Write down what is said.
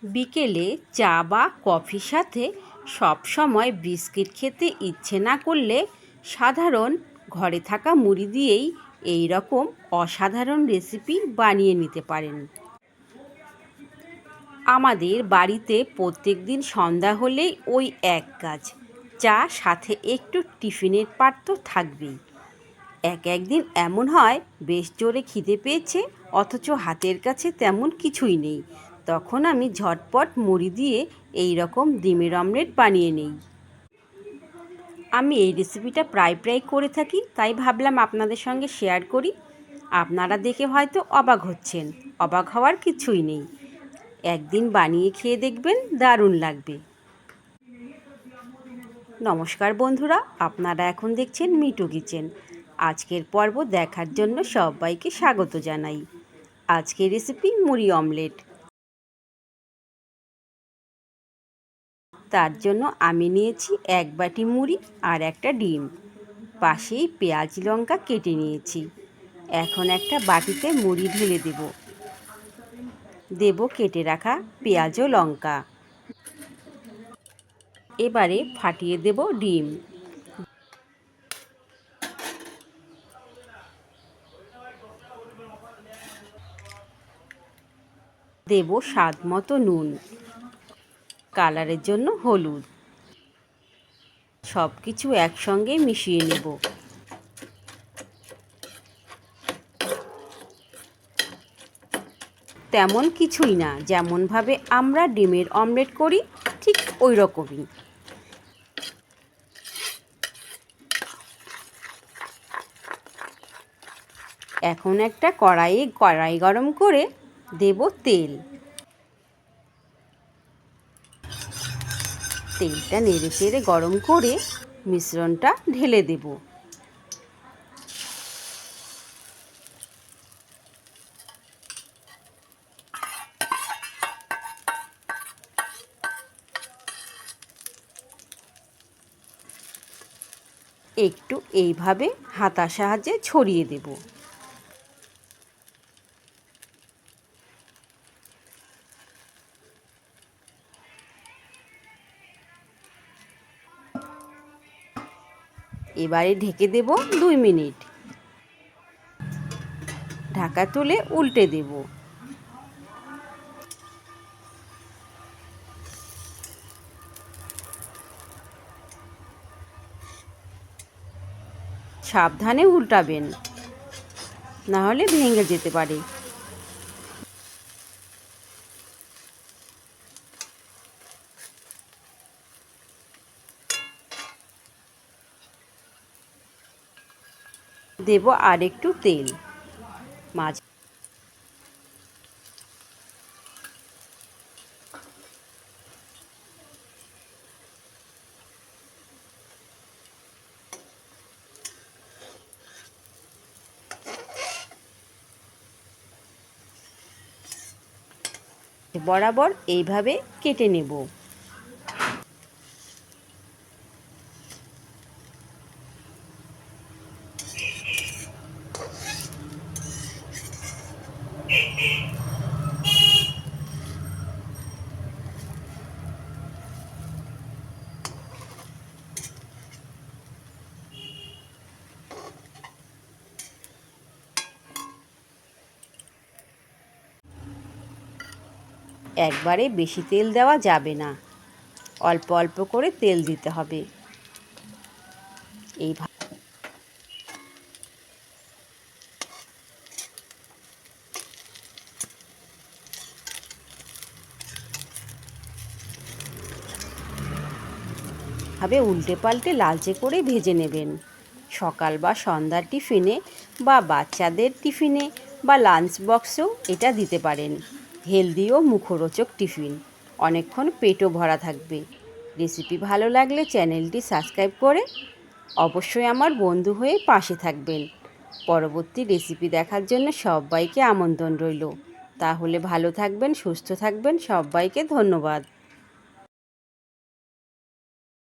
বিকেলে চা বা কফির সাথে সবসময় বিস্কিট খেতে ইচ্ছে না করলে সাধারণ ঘরে থাকা মুড়ি দিয়েই এই রকম অসাধারণ রেসিপি বানিয়ে নিতে পারেন। আমাদের বাড়িতে প্রত্যেক দিন সন্ধ্যা হলেই ওই এক কাজ, চা সাথে একটু টিফিনের পাত্র থাকবেই। একদিন এমন হয় বেশ জোরে খিদে পেয়েছে, অথচ হাতের কাছে তেমন কিছুই নেই। তখন আমি ঝটপট মুড়ি দিয়ে এই রকম ডিমের অমলেট বানিয়ে নেই। আমি এই রেসিপিটা প্রায় করে থাকি, তাই ভাবলাম আপনাদের সঙ্গে শেয়ার করি। আপনারা দেখে হয়তো অবাক হচ্ছেন, অবাক হওয়ার কিছুই নেই। একদিন বানিয়ে খেয়ে দেখবেন, দারুণ লাগবে। নমস্কার বন্ধুরা, আপনারা এখন দেখছেন মিটু কিচেন। আজকের পর্ব দেখার জন্য সবাইকে স্বাগত জানাই। আজকের রেসিপি মুড়ি অমলেট। তার জন্য আমি নিয়েছি এক বাটি মুড়ি আর একটা ডিম, পাশেই পেঁয়াজ লঙ্কা কেটে নিয়েছি। এখন একটা বাটিতে মুড়ি ঢেলে দেব কেটে রাখা পেঁয়াজ ও লঙ্কা। এবারে ফাটিয়ে দেব ডিম। দেব স্বাদ মতো নুন, কালারের জন্য হলুদ। সব কিছু একসঙ্গে মিশিয়ে নেব। তেমন কিছুই না, যেমনভাবে আমরা ডিমের অমলেট করি ঠিক ওই রকমই। এখন একটা কড়াই গরম করে দেব তেল। তেলটা নেড়ে চেড়ে গরম করে মিশ্রণটা ঢেলে দেব। একটু এইভাবে হাতার সাহায্যে ছড়িয়ে দেব। এবারে ঢেকে দেব 2 মিনিট। ঢাকা তুলে উল্টে দেব। সাবধানে উল্টাবেন, না হলে ভেঙে যেতে পারে। দেব আর একটু তেল। মাছ বরাবর এইভাবে কেটে নেব। একবারে বেশি তেল দেওয়া যাবে না, অল্প অল্প করে তেল দিতে হবে। এইভাবে উল্টে পাল্টে লালচে করে ভেজে নেবেন। সকাল বা সন্ধ্যার টিফিনে বা বাচ্চাদের টিফিনে বা লাঞ্চ বক্সেও এটা দিতে পারেন। হেলদি ও মুখরোচক টিফিন, অনেকক্ষণ পেটও ভরা থাকবে। রেসিপি ভালো লাগলে চ্যানেলটি সাবস্ক্রাইব করে অবশ্যই আমার বন্ধু হয়ে পাশে থাকবেন। পরবর্তী রেসিপি দেখার জন্য সবাইকে আমন্ত্রণ রইল। তাহলে ভালো থাকবেন, সুস্থ থাকবেন। সবাইকে ধন্যবাদ।